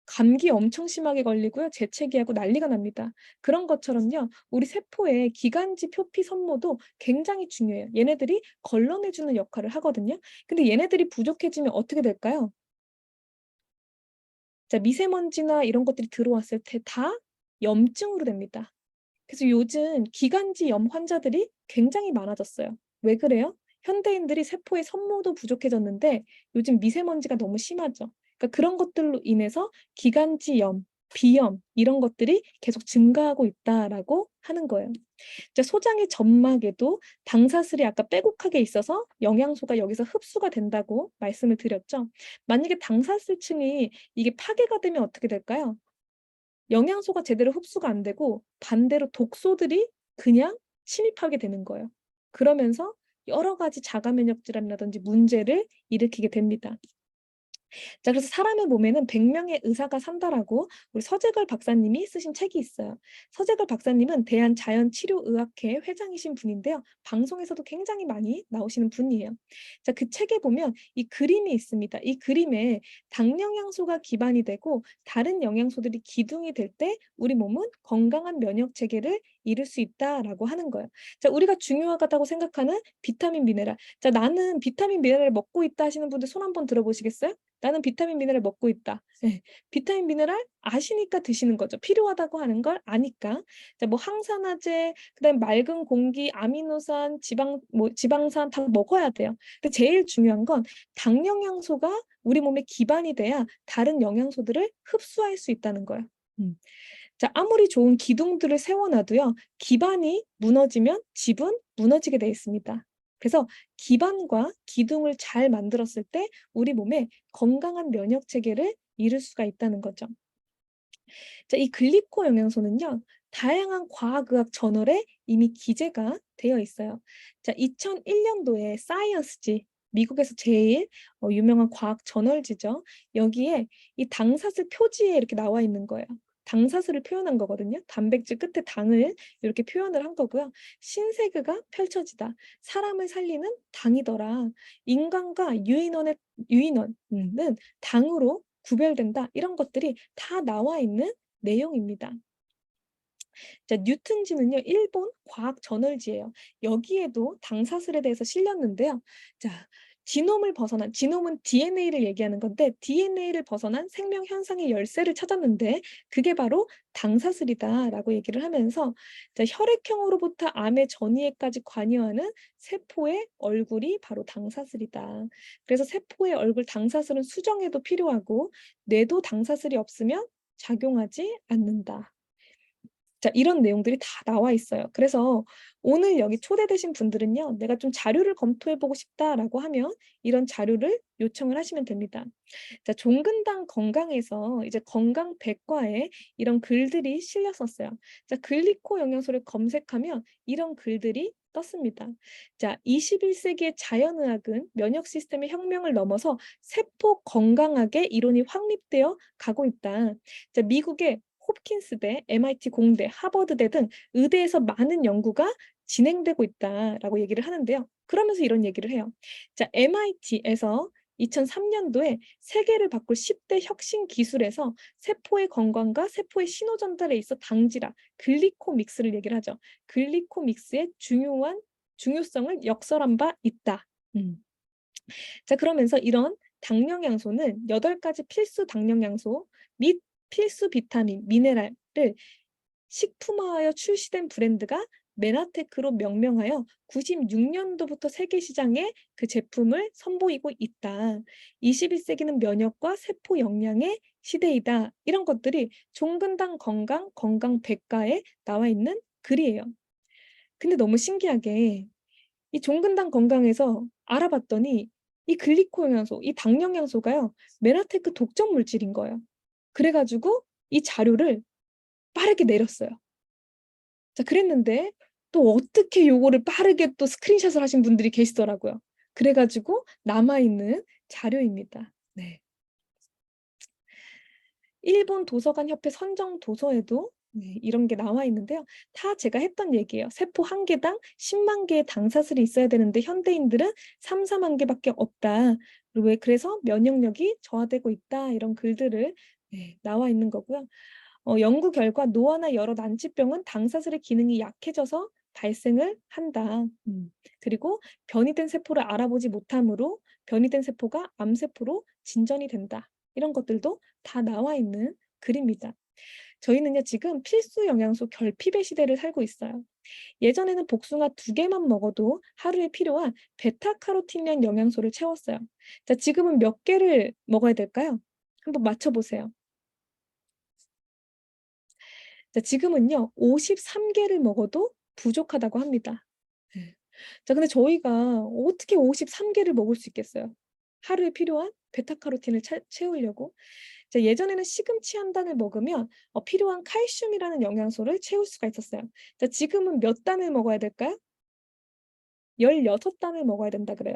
Speaker 2: 감기 엄청 심하게 걸리고요. 재채기하고 난리가 납니다. 그런 것처럼요. 우리 세포의 기관지 표피 선모도 굉장히 중요해요. 얘네들이 걸러내주는 역할을 하거든요. 근데 얘네들이 부족해지면 어떻게 될까요? 자, 미세먼지나 이런 것들이 들어왔을 때 다 염증으로 됩니다. 그래서 요즘 기관지염 환자들이 굉장히 많아졌어요. 왜 그래요? 현대인들이 세포의 선모도 부족해졌는데 요즘 미세먼지가 너무 심하죠. 그러니까 그런 것들로 인해서 기관지염, 비염 이런 것들이 계속 증가하고 있다라고 하는 거예요. 자, 소장의 점막에도 당사슬이 아까 빼곡하게 있어서 영양소가 여기서 흡수가 된다고 말씀을 드렸죠. 만약에 당사슬층이 이게 파괴가 되면 어떻게 될까요? 영양소가 제대로 흡수가 안 되고 반대로 독소들이 그냥 침입하게 되는 거예요. 그러면서 여러 가지 자가 면역 질환이라든지 문제를 일으키게 됩니다. 자, 그래서 사람의 몸에는 100명의 의사가 산다라고 우리 서재걸 박사님이 쓰신 책이 있어요. 서재걸 박사님은 대한자연치료의학회 회장이신 분인데요. 방송에서도 굉장히 많이 나오시는 분이에요. 자, 그 책에 보면 이 그림이 있습니다. 이 그림에 당 영양소가 기반이 되고 다른 영양소들이 기둥이 될 때 우리 몸은 건강한 면역 체계를 이룰 수 있다라고 하는 거예요. 자, 우리가 중요하다고 생각하는 비타민, 미네랄. 자, 나는 비타민, 미네랄을 먹고 있다 하시는 분들 손 한번 들어보시겠어요? 나는 비타민 미네랄 먹고 있다. 예. 비타민 미네랄 아시니까 드시는 거죠. 필요하다고 하는 걸 아니까. 자, 뭐 항산화제, 그다음에 맑은 공기, 아미노산, 지방산 다 먹어야 돼요. 근데 제일 중요한 건 당 영양소가 우리 몸의 기반이 돼야 다른 영양소들을 흡수할 수 있다는 거예요. 자, 아무리 좋은 기둥들을 세워놔도요, 기반이 무너지면 집은 무너지게 돼 있습니다. 그래서 기반과 기둥을 잘 만들었을 때 우리 몸에 건강한 면역 체계를 이룰 수가 있다는 거죠. 자, 이 글리코 영양소는요, 다양한 과학의학 저널에 이미 기재가 되어 있어요. 자, 2001년도에 사이언스지, 미국에서 제일 유명한 과학 저널지죠. 여기에 이 당사슬 표지에 이렇게 나와 있는 거예요. 당사슬을 표현한 거거든요. 단백질 끝에 당을 이렇게 표현을 한 거고요. 신세계가 펼쳐지다. 사람을 살리는 당이더라. 인간과 유인원은 당으로 구별된다. 이런 것들이 다 나와 있는 내용입니다. 자, 뉴튼지는요, 일본 과학 저널지예요. 여기에도 당사슬에 대해서 실렸는데요. 자, 지놈은 DNA를 얘기하는 건데 DNA를 벗어난 생명 현상의 열쇠를 찾았는데 그게 바로 당사슬이다라고 얘기를 하면서 자, 혈액형으로부터 암의 전이에까지 관여하는 세포의 얼굴이 바로 당사슬이다. 그래서 세포의 얼굴 당사슬은 수정에도 필요하고 뇌도 당사슬이 없으면 작용하지 않는다. 자, 이런 내용들이 다 나와 있어요. 그래서 오늘 여기 초대되신 분들은요, 내가 좀 자료를 검토해보고 싶다라고 하면 이런 자료를 요청을 하시면 됩니다. 자, 종근당 건강에서 이제 건강 백과에 이런 글들이 실렸었어요. 자, 글리코 영양소를 검색하면 이런 글들이 떴습니다. 자, 21세기의 자연의학은 면역 시스템의 혁명을 넘어서 세포 건강학의 이론이 확립되어 가고 있다. 자, 미국의 홉킨스대, MIT 공대, 하버드대 등 의대에서 많은 연구가 진행되고 있다라고 얘기를 하는데요. 그러면서 이런 얘기를 해요. 자, MIT에서 2003년도에 세계를 바꿀 10대 혁신 기술에서 세포의 건강과 세포의 신호 전달에 있어 당질화, 글리코믹스를 얘기를 하죠. 글리코믹스의 중요성을 역설한 바 있다. 자, 그러면서 이런 당 영양소는 8가지 필수 당 영양소 및 필수 비타민, 미네랄을 식품화하여 출시된 브랜드가 메나테크로 명명하여 96년도부터 세계 시장에 그 제품을 선보이고 있다. 21세기는 면역과 세포 영양의 시대이다. 이런 것들이 종근당 건강 백과에 나와 있는 글이에요. 근데 너무 신기하게 이 종근당 건강에서 알아봤더니 이 글리코 영양소, 이 당 영양소가요, 메나테크 독점 물질인 거예요. 그래가지고 이 자료를 빠르게 내렸어요. 자, 그랬는데 또 어떻게 요거를 빠르게 또 스크린샷을 하신 분들이 계시더라고요. 그래가지고 남아있는 자료입니다. 네. 일본 도서관 협회 선정 도서에도 이런 게 나와 있는데요. 다 제가 했던 얘기예요. 세포 한 개당 10만 개의 당사슬이 있어야 되는데 현대인들은 3, 4만 개밖에 없다. 그래서 면역력이 저하되고 있다. 이런 글들을 나와 있는 거고요. 연구 결과 노화나 여러 난치병은 당사슬의 기능이 약해져서 발생을 한다. 그리고 변이된 세포를 알아보지 못하므로 변이된 세포가 암세포로 진전이 된다. 이런 것들도 다 나와 있는 글입니다. 저희는요, 지금 필수 영양소 결핍의 시대를 살고 있어요. 예전에는 복숭아 2개만 먹어도 하루에 필요한 베타카로틴량 영양소를 채웠어요. 자, 지금은 몇 개를 먹어야 될까요? 한번 맞춰보세요. 자, 지금은요, 53개를 먹어도 부족하다고 합니다. 네. 자, 근데 저희가 어떻게 53개를 먹을 수 있겠어요? 하루에 필요한 베타카로틴을 채우려고. 자, 예전에는 시금치 한 단을 먹으면 필요한 칼슘이라는 영양소를 채울 수가 있었어요. 자, 지금은 몇 단을 먹어야 될까요? 16단을 먹어야 된다 그래요.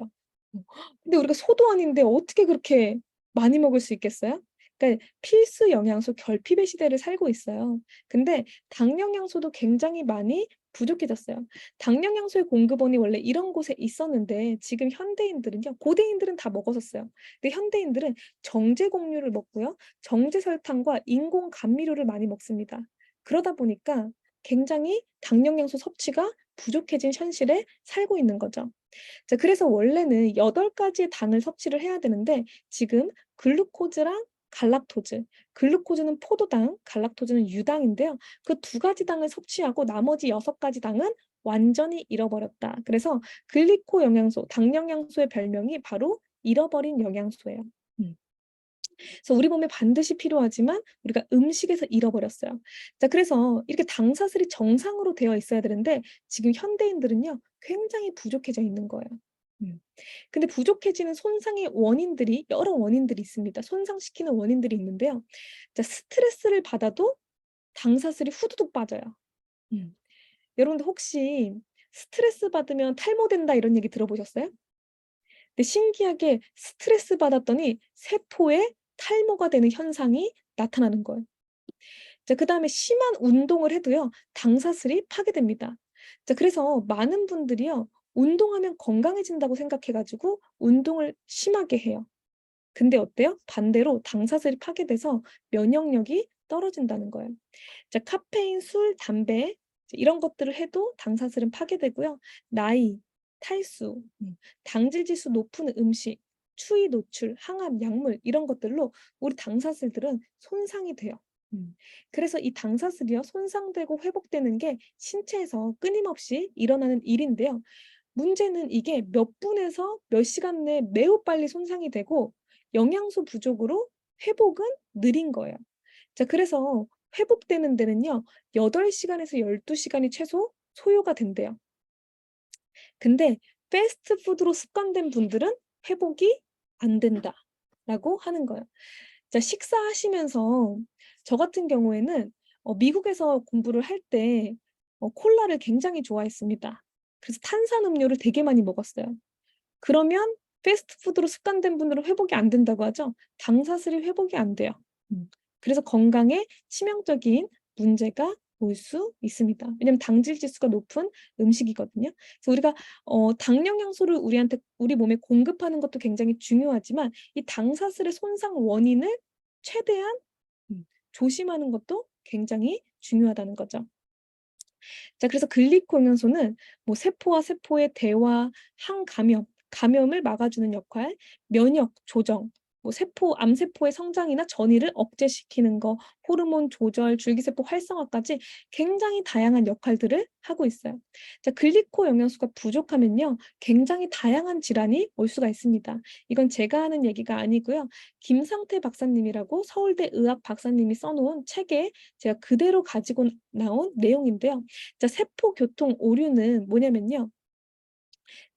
Speaker 2: 어 근데 우리가 소도 아닌데 어떻게 그렇게 많이 먹을 수 있겠어요? 그러니까 필수 영양소 결핍의 시대를 살고 있어요. 근데 당 영양소도 굉장히 많이 부족해졌어요. 당 영양소의 공급원이 원래 이런 곳에 있었는데 지금 현대인들은요, 고대인들은 다 먹었었어요. 근데 현대인들은 정제 곡류를 먹고요. 정제 설탕과 인공 감미료를 많이 먹습니다. 그러다 보니까 굉장히 당 영양소 섭취가 부족해진 현실에 살고 있는 거죠. 자, 그래서 원래는 8가지의 당을 섭취를 해야 되는데 지금 글루코즈랑 갈락토즈, 글루코즈는 포도당, 갈락토즈는 유당인데요. 그 2가지 당을 섭취하고 나머지 6가지 당은 완전히 잃어버렸다. 그래서 글리코 영양소, 당 영양소의 별명이 바로 잃어버린 영양소예요. 음. 그래서 우리 몸에 반드시 필요하지만 우리가 음식에서 잃어버렸어요. 자, 그래서 이렇게 당사슬이 정상으로 되어 있어야 되는데 지금 현대인들은요, 굉장히 부족해져 있는 거예요. 음. 근데 부족해지는 손상의 원인들이 여러 원인들이 있습니다. 손상시키는 원인들이 있는데요. 자, 스트레스를 받아도 당사슬이 후두둑 빠져요. 음. 여러분들 혹시 "스트레스 받으면 탈모된다." 이런 얘기 들어보셨어요? 근데 신기하게 스트레스 받았더니 세포에 탈모가 되는 현상이 나타나는 거예요. 자, 그다음에 심한 운동을 해도요, 당사슬이 파괴됩니다. 자, 그래서 많은 분들이요, 운동하면 건강해진다고 생각해 가지고 운동을 심하게 해요. 근데 어때요? 반대로 당사슬이 파괴돼서 면역력이 떨어진다는 거예요. 자, 카페인, 술, 담배 이런 것들을 해도 당사슬은 파괴되고요. 나이, 탈수, 당질 지수 높은 음식, 추위 노출, 항암, 약물 이런 것들로 우리 당사슬들은 손상이 돼요. 그래서 이 당사슬이요, 손상되고 회복되는 게 신체에서 끊임없이 일어나는 일인데요. 문제는 이게 몇 분에서 몇 시간 내에 매우 빨리 손상이 되고 영양소 부족으로 회복은 느린 거예요. 자, 그래서 회복되는 데는요, 8시간에서 12시간이 최소 소요가 된대요. 근데 패스트푸드로 습관된 분들은 회복이 안 된다라고 하는 거예요. 자, 식사하시면서 저 같은 경우에는 미국에서 공부를 할 때 콜라를 굉장히 좋아했습니다. 그래서 탄산음료를 되게 많이 먹었어요. 그러면 패스트푸드로 습관된 분들은 회복이 안 된다고 하죠. 당사슬이 회복이 안 돼요. 그래서 건강에 치명적인 문제가 올 수 있습니다. 왜냐하면 당질 지수가 높은 음식이거든요. 그래서 우리가 당 영양소를 우리 몸에 공급하는 것도 굉장히 중요하지만 이 당사슬의 손상 원인을 최대한 조심하는 것도 굉장히 중요하다는 거죠. 자, 그래서 글리코 영양소는 뭐 세포와 세포의 대화, 항감염, 감염을 막아주는 역할, 면역 조정, 뭐 암세포의 성장이나 전이를 억제시키는 거, 호르몬 조절, 줄기세포 활성화까지 굉장히 다양한 역할들을 하고 있어요. 자, 글리코 영양소가 부족하면요, 굉장히 다양한 질환이 올 수가 있습니다. 이건 제가 하는 얘기가 아니고요. 김상태 박사님이라고 서울대 의학 박사님이 써놓은 책에 제가 그대로 가지고 나온 내용인데요. 자, 세포 교통 오류는 뭐냐면요,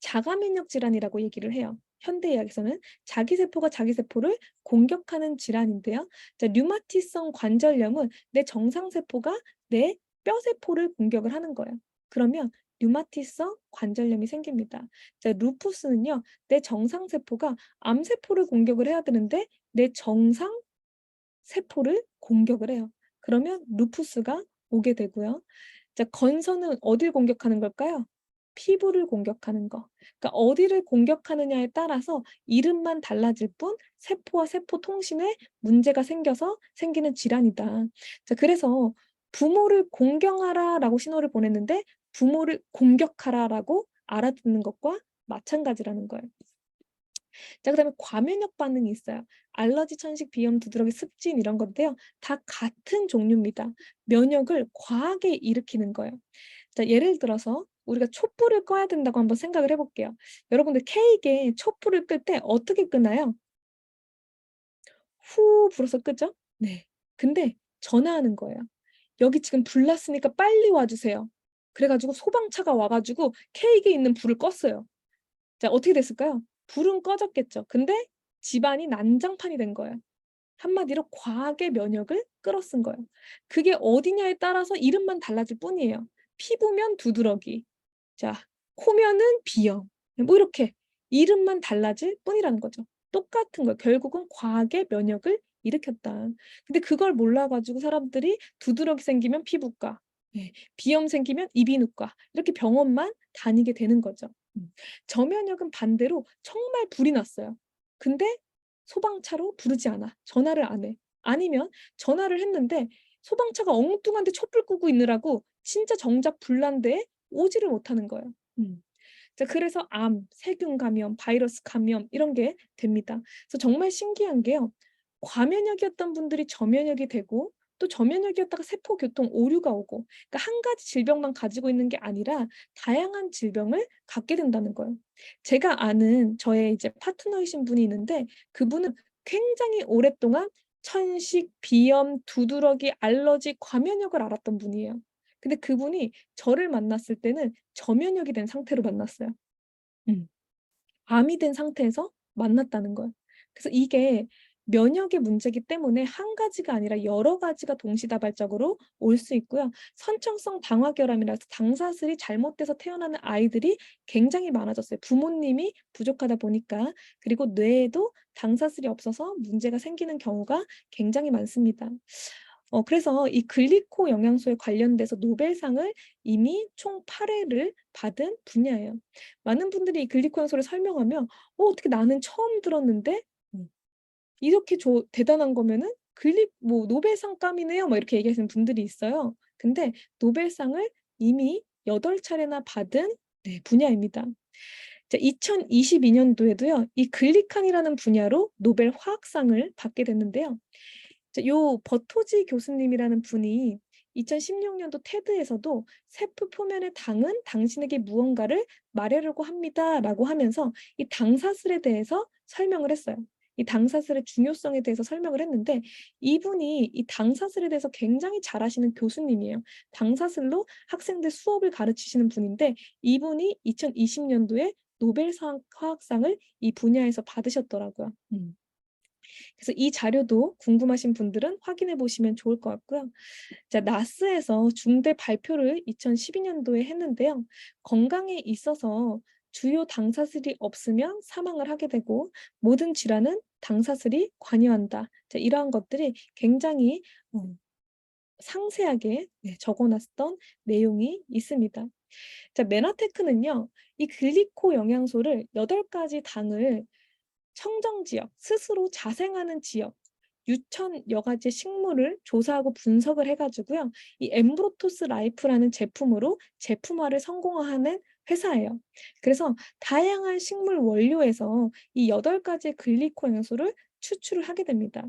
Speaker 2: 자가 면역 질환이라고 얘기를 해요. 현대의학에서는 자기 세포가 자기 세포를 공격하는 질환인데요. 자, 류마티성 관절염은 내 정상 세포가 내 뼈 세포를 공격을 하는 거예요. 그러면 류마티성 관절염이 생깁니다. 자, 루푸스는요, 내 정상 세포가 암 세포를 공격을 해야 되는데 내 정상 세포를 공격을 해요. 그러면 루푸스가 오게 되고요. 자, 건선은 어딜 공격하는 걸까요? 피부를 공격하는 거. 그러니까 어디를 공격하느냐에 따라서 이름만 달라질 뿐 세포와 세포 통신에 문제가 생겨서 생기는 질환이다. 자, 그래서 부모를 공경하라라고 신호를 보냈는데 부모를 공격하라라고 알아듣는 것과 마찬가지라는 거예요. 자, 그다음에 과면역 반응이 있어요. 알러지, 천식, 비염, 두드러기, 습진 이런 건데요. 다 같은 종류입니다. 면역을 과하게 일으키는 거예요. 자, 예를 들어서 우리가 촛불을 꺼야 된다고 한번 생각을 해 볼게요. 여러분들 케이크에 촛불을 끌 때 어떻게 끄나요? 후 불어서 끄죠? 네. 근데 전화하는 거예요. "여기 지금 불 났으니까 빨리 와 주세요." 그래 가지고 소방차가 와 가지고 케이크에 있는 불을 껐어요. 자, 어떻게 됐을까요? 불은 꺼졌겠죠. 근데 집안이 난장판이 된 거예요. 한마디로 과하게 면역을 끌어쓴 거예요. 그게 어디냐에 따라서 이름만 달라질 뿐이에요. 피부면 두드러기. 자, 코면은 비염. 뭐 이렇게 이름만 달라질 뿐이라는 거죠. 똑같은 거예요. 결국은 과학의 면역을 일으켰다. 근데 그걸 몰라 가지고 사람들이 두드러기 생기면 피부과, 예, 비염 생기면 이비인후과 이렇게 병원만 다니게 되는 거죠. 저면역은 반대로 정말 불이 났어요. 근데 소방차로 부르지 않아. 전화를 안 해. 아니면 전화를 했는데 소방차가 엉뚱한 데 촛불 끄고 있느라고 진짜 정작 불난 데에 오지를 못하는 거예요. 음. 자, 그래서 암, 세균 감염, 바이러스 감염 이런 게 됩니다. 그래서 정말 신기한 게요. 과면역이었던 분들이 저면역이 되고 또 저면역이었다가 세포 교통 오류가 오고, 그러니까 한 가지 질병만 가지고 있는 게 아니라 다양한 질병을 갖게 된다는 거예요. 제가 아는 저의 이제 파트너이신 분이 있는데 그분은 굉장히 오랫동안 천식, 비염, 두드러기, 알러지, 과면역을 앓았던 분이에요. 근데 그분이 저를 만났을 때는 저면역이 된 상태로 만났어요. 음. 암이 된 상태에서 만났다는 거예요. 그래서 이게 면역의 문제이기 때문에 한 가지가 아니라 여러 가지가 동시다발적으로 올 수 있고요. 선천성 당화결함이라서 당사슬이 잘못돼서 태어나는 아이들이 굉장히 많아졌어요. 부모님이 부족하다 보니까. 그리고 뇌에도 당사슬이 없어서 문제가 생기는 경우가 굉장히 많습니다. 그래서 이 글리코 영양소에 관련돼서 노벨상을 이미 총 8회를 받은 분야예요. 많은 분들이 이 글리코 영양소를 설명하면 어떻게 나는 처음 들었는데 음 이렇게 대단한 거면은 뭐 노벨상감이네요." 뭐 이렇게 얘기하시는 분들이 있어요. 근데 노벨상을 이미 8 차례나 받은, 네, 분야입니다. 자, 2022 년도에도요. 이 글리칸이라는 분야로 노벨 화학상을 받게 됐는데요. 요 버토지 교수님이라는 분이 2016 년도 테드에서도 "세포 표면의 당은 당신에게 무언가를 말하려고 합니다."라고 하면서 이 당사슬에 대해서 설명을 했어요. 이 당사슬의 중요성에 대해서 설명을 했는데 이분이 이 당사슬에 대해서 굉장히 잘 아시는 교수님이에요. 당사슬로 학생들 수업을 가르치시는 분인데 이분이 2020 년도에 노벨상 화학상을 이 분야에서 받으셨더라고요. 그래서 이 자료도 궁금하신 분들은 확인해 보시면 좋을 것 같고요. 자, 나스에서 중대 발표를 2012 년도에 했는데요. 건강에 있어서 주요 당사슬이 없으면 사망을 하게 되고 모든 질환은 당사슬이 관여한다. 자, 이러한 것들이 굉장히 상세하게, 네, 적어 놨던 내용이 있습니다. 자, 메나테크는요. 이 글리코 영양소를 8가지 당을 청정 지역, 스스로 자생하는 지역, 유천여 가지의 식물을 조사하고 분석을 해 가지고요. 이 엠브로토스 라이프라는 제품으로 제품화를 성공하는 회사예요. 그래서 다양한 식물 원료에서 이 8가지의 글리코 영양소를 추출을 하게 됩니다.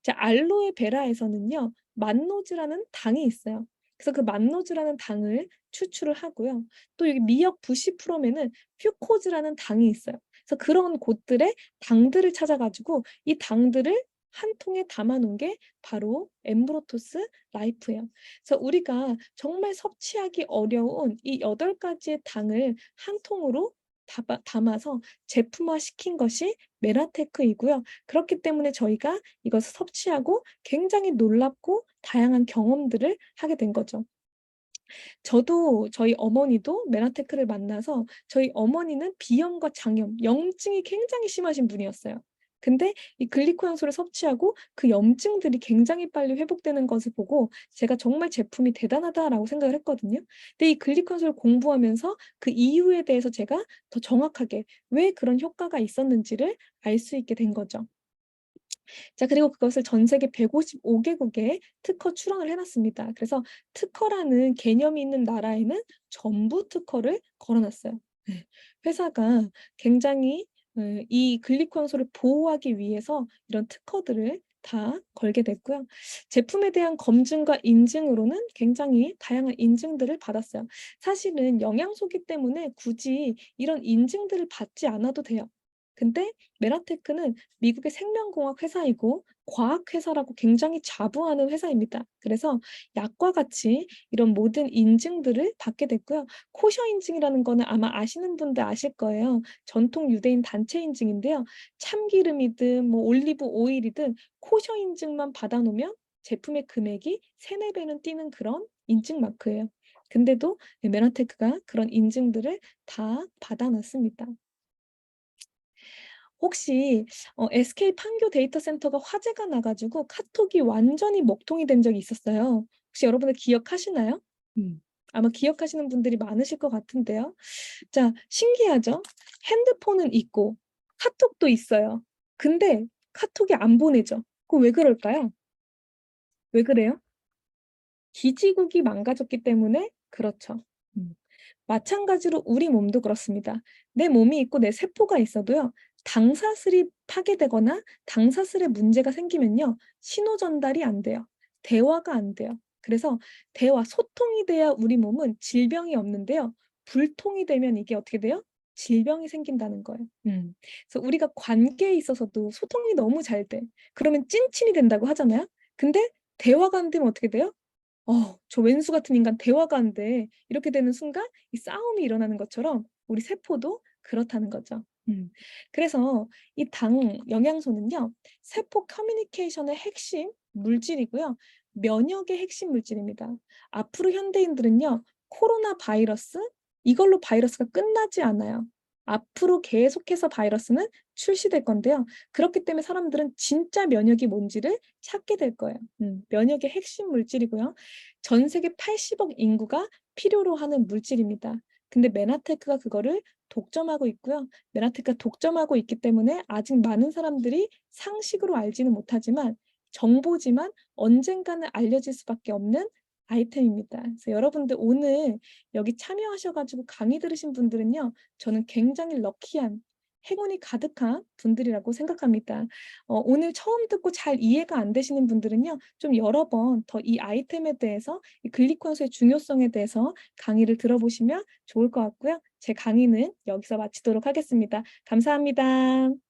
Speaker 2: 자, 알로에 베라에서는요. 만노즈라는 당이 있어요. 그래서 그 만노즈라는 당을 추출을 하고요. 또 여기 미역 부시프롬에는 퓨코즈라는 당이 있어요. 그래서 그런 곳들의 당들을 찾아 가지고 이 당들을 한 통에 담아 놓은 게 바로 엠브로토스 라이프예요. 그래서 우리가 정말 섭취하기 어려운 이 8가지의 당을 한 통으로 담아서 제품화시킨 것이 메라테크이고요. 그렇기 때문에 저희가 이것을 섭취하고 굉장히 놀랍고 다양한 경험들을 하게 된 거죠. 저도 저희 어머니도 메나테크를 만나서 저희 어머니는 비염과 장염, 염증이 굉장히 심하신 분이었어요. 근데 이 글리코 효소를 섭취하고 그 염증들이 굉장히 빨리 회복되는 것을 보고 제가 '정말 제품이 대단하다.'라고 생각을 했거든요. 근데 이 글리코 효소를 공부하면서 그 이유에 대해서 제가 더 정확하게 왜 그런 효과가 있었는지를 알 수 있게 된 거죠. 자, 그리고 그것을 전 세계 155 개국에 특허 출원을 해 놨습니다. 그래서 특허라는 개념이 있는 나라에는 전부 특허를 걸어 놨어요. 네. 회사가 굉장히 이 글리코 효소를 보호하기 위해서 이런 특허들을 다 걸게 됐고요. 제품에 대한 검증과 인증으로는 굉장히 다양한 인증들을 받았어요. 사실은 영양소기 때문에 굳이 이런 인증들을 받지 않아도 돼요. 근데 메라테크는 미국의 생명공학 회사이고 과학 회사라고 굉장히 자부하는 회사입니다. 그래서 약과 같이 이런 모든 인증들을 받게 됐고요. 코셔 인증이라는 거는 아마 아시는 분들 아실 거예요. 전통 유대인 단체 인증인데요. 참기름이든 뭐 올리브 오일이든 코셔 인증만 받아 놓으면 제품의 금액이 3-4 배는 뛰는 그런 인증 마크예요. 근데도 메나테크가 그런 인증들을 다 받아놨습니다. 혹시 SK 판교 데이터 센터가 화재가 나 가지고 카톡이 완전히 먹통이 된 적이 있었어요. 혹시 여러분들 기억하시나요? 아마 기억하시는 분들이 많으실 것 같은데요. 자, 신기하죠? 핸드폰은 있고 카톡도 있어요. 근데 카톡이 안 보내죠. 그거 왜 그럴까요? 왜 그래요? 기지국이 망가졌기 때문에 그렇죠. 마찬가지로 우리 몸도 그렇습니다. 내 몸이 있고 내 세포가 있어도요. 당사슬이 파괴되거나 당사슬에 문제가 생기면요. 신호 전달이 안 돼요. 대화가 안 돼요. 그래서 대화, 소통이 돼야 우리 몸은 질병이 없는데요. 불통이 되면 이게 어떻게 돼요? 질병이 생긴다는 거예요. 그래서 우리가 관계에 있어서도 소통이 너무 잘 돼. 그러면 찐친이 된다고 하잖아요. 근데 대화가 안 되면 어떻게 돼요? 저 왼수 같은 인간 대화가 안 돼. 이렇게 되는 순간 이 싸움이 일어나는 것처럼 우리 세포도 그렇다는 거죠. 그래서 이 당 영양소는요. 세포 커뮤니케이션의 핵심 물질이고요. 면역의 핵심 물질입니다. 앞으로 현대인들은요. 코로나 바이러스 이걸로 바이러스가 끝나지 않아요. 앞으로 계속해서 바이러스는 출시될 건데요. 그렇기 때문에 사람들은 진짜 면역이 뭔지를 찾게 될 거예요. 면역의 핵심 물질이고요. 전 세계 80억 인구가 필요로 하는 물질입니다. 근데 메나테크가 그거를 독점하고 있고요. 메나테크가 독점하고 있기 때문에 아직 많은 사람들이 상식으로 알지는 못하지만 정보지만 언젠가는 알려질 수밖에 없는 아이템입니다. 그래서 여러분들 오늘 여기 참여하셔가지고 강의 들으신 분들은요. 저는 굉장히 럭키한 행운이 가득한 분들이라고 생각합니다. 오늘 처음 듣고 잘 이해가 안 되시는 분들은요. 좀 여러 번 더 이 아이템에 대해서 이 글리콘수의 중요성에 대해서 강의를 들어보시면 좋을 것 같고요. 제 강의는 여기서 마치도록 하겠습니다. 감사합니다.